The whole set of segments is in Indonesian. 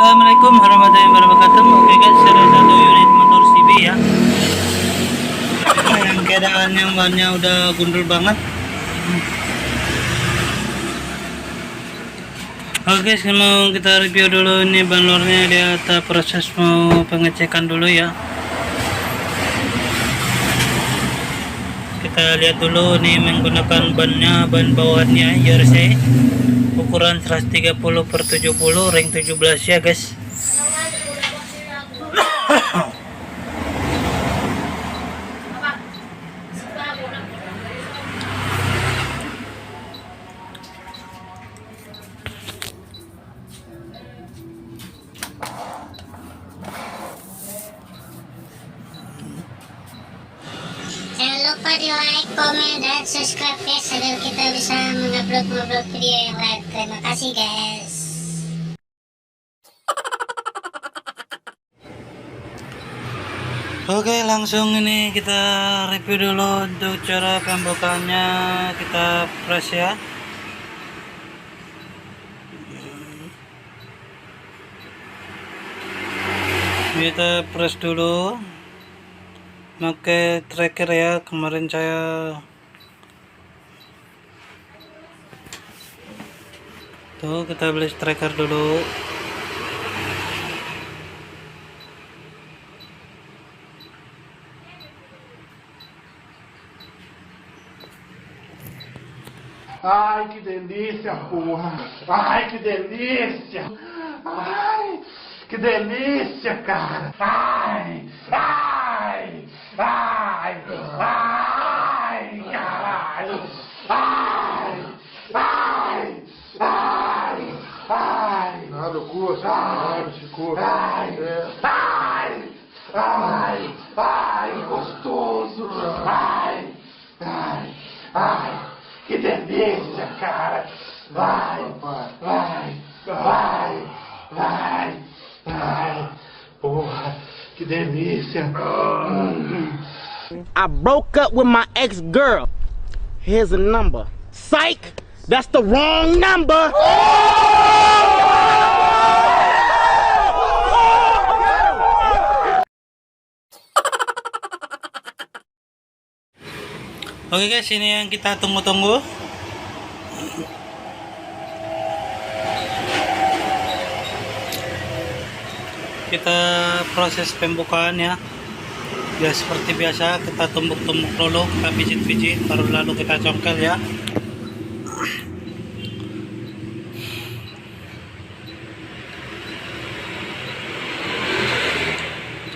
Assalamualaikum warahmatullahi wabarakatuh. Oke guys, ada satu unit motor CB ya. Yang keadaannya bannya udah gundul banget. Oke guys, mau kita review dulu ini ban lornya. Dia tahap proses mau pengecekan dulu ya. Kita lihat dulu nih menggunakan bannya, ban bawahannya jersey ukuran 130/70 ring 17 ya guys. Jangan lupa di like, komen, dan subscribe guys agar kita bisa mengupload video yang lain. Terima kasih guys. Oke, langsung ini kita review dulu untuk cara pembukaannya. Kita press ya. Kita press dulu pakai tracker ya. Kemarin saya tuh, kita beli tracker dulu. Ai, que delícia, porra! Ai, que delícia! Ai, que delícia, cara! Ai, ai, ai, ai, caralho! Ai, ai, ai, ai! Nada, o curso, nada, Chico. Ai, ai, ai, ai, gostoso! Ai, ai, ai! Que delícia, cara! Vai, vai, vai, vai, vai! Porra, que delícia! I broke up with my ex-girl. Here's a number. Psych! That's the wrong number! Oke guys, ini yang kita tunggu-tunggu. Kita proses pembukaan ya. Ya seperti biasa, kita tumbuk-tumbuk dulu, kita pijit-pijit, baru lalu kita congkel ya.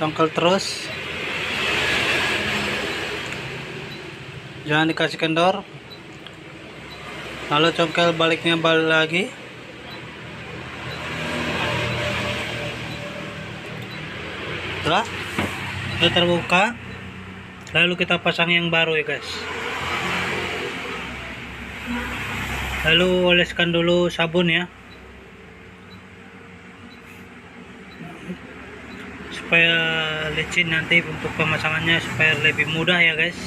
Congkel terus. Jangan dikasih kendor. Lalu congkel baliknya balik lagi. Setelah sudah terbuka, lalu kita pasang yang baru ya guys. Lalu oleskan dulu sabun ya, supaya licin nanti untuk pemasangannya, supaya lebih mudah ya guys.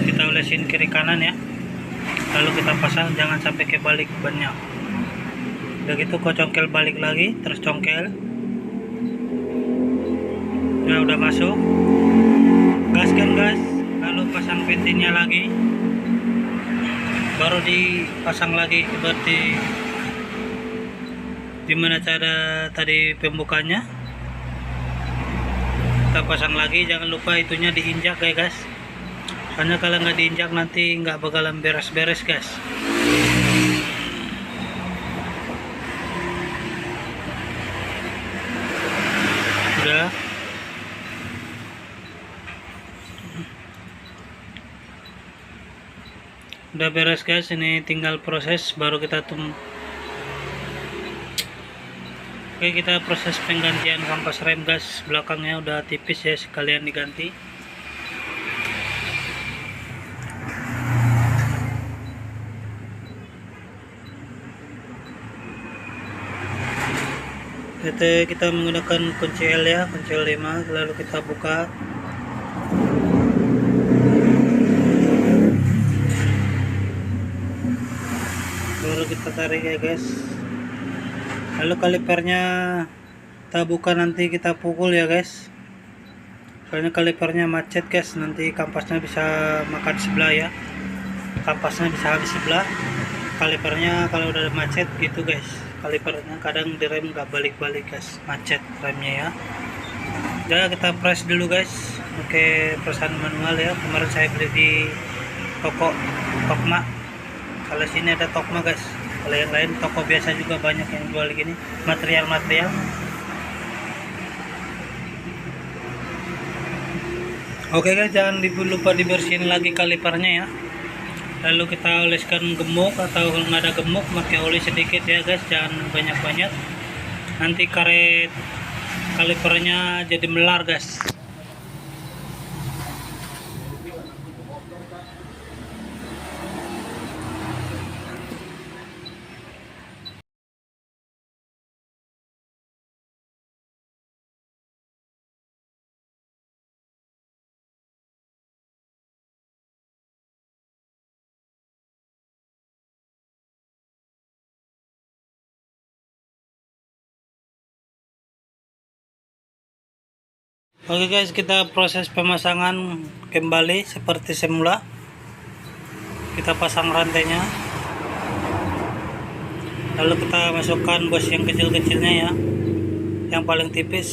Kita olesin kiri kanan ya, lalu kita pasang, jangan sampai kebalik bannya. Udah gitu kok congkel balik lagi, terus congkel. Nah udah masuk, gaskan gas, lalu pasang ventilnya lagi, baru dipasang lagi. Seperti dimana cara tadi pembukanya, kita pasang lagi. Jangan lupa itunya diinjak ya guys, karena kalau nggak diinjak nanti nggak bakalan beres-beres guys. Udah beres guys, ini tinggal proses, baru kita Oke, kita proses penggantian kampas rem gas. Belakangnya udah tipis ya, sekalian diganti. Kita menggunakan kunci L ya, kunci L5, lalu kita buka. Baru kita tarik ya guys. Lalu kalipernya kita buka, nanti kita pukul ya guys, soalnya kalipernya macet guys, nanti kampasnya bisa makan sebelah ya, kampasnya bisa habis sebelah. Kalipernya kalau udah macet gitu guys, kalipernya kadang direm nggak balik-balik guys, macet remnya ya. Jadi kita press dulu guys, pakai presan manual ya. Kemarin saya beli di toko Tokma, kalau sini ada Tokma guys, kalau yang lain toko biasa juga banyak yang jual gini material-material. Oke guys, jangan lupa dibersihin lagi kalipernya ya. Lalu kita oleskan gemuk, atau kalau nggak ada gemuk pakai oli sedikit ya guys, jangan banyak-banyak, nanti karet kalipernya jadi melar guys. Oke guys, kita proses pemasangan kembali seperti semula. Kita pasang rantainya, lalu kita masukkan bos yang kecil-kecilnya ya. Yang paling tipis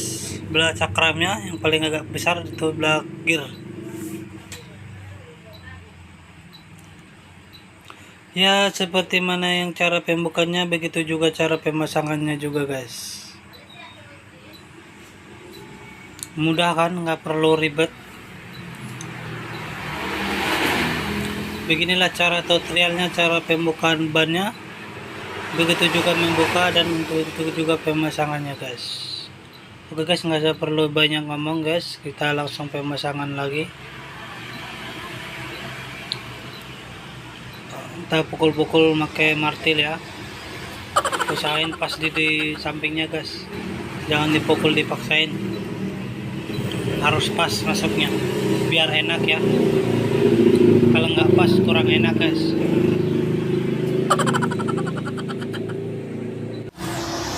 belah cakramnya, yang paling agak besar itu belah gear. Ya, seperti mana yang cara pembukanya, begitu juga cara pemasangannya juga guys. Mudah kan, nggak perlu ribet. Beginilah cara tutorialnya, cara pembukaan bannya, begitu juga membuka dan begitu juga pemasangannya guys. Oke guys, nggak perlu banyak ngomong guys, kita langsung pemasangan lagi. Kita pukul-pukul pakai martil ya, usahain pas di sampingnya guys, jangan dipukul dipaksain, harus pas masuknya biar enak ya. Kalau nggak pas kurang enak guys.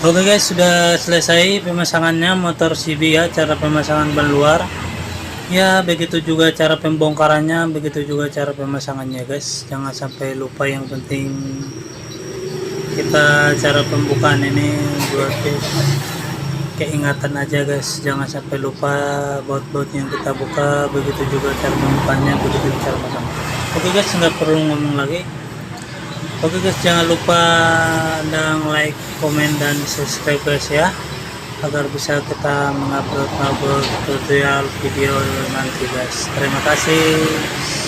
Oke guys, sudah selesai pemasangannya motor CB ya, cara pemasangan ban luar ya, begitu juga cara pembongkarannya, begitu juga cara pemasangannya guys. Jangan sampai lupa, yang penting kita cara pembukaan ini buat keingatan aja guys, jangan sampai lupa baut-baut yang kita buka, begitu juga cara membukanya, begitu cara pasang. Oke guys, nggak perlu ngomong lagi. Oke guys, jangan lupa like, komen, dan subscribe guys ya, agar bisa kita mengupload tutorial video nanti guys. Terima kasih.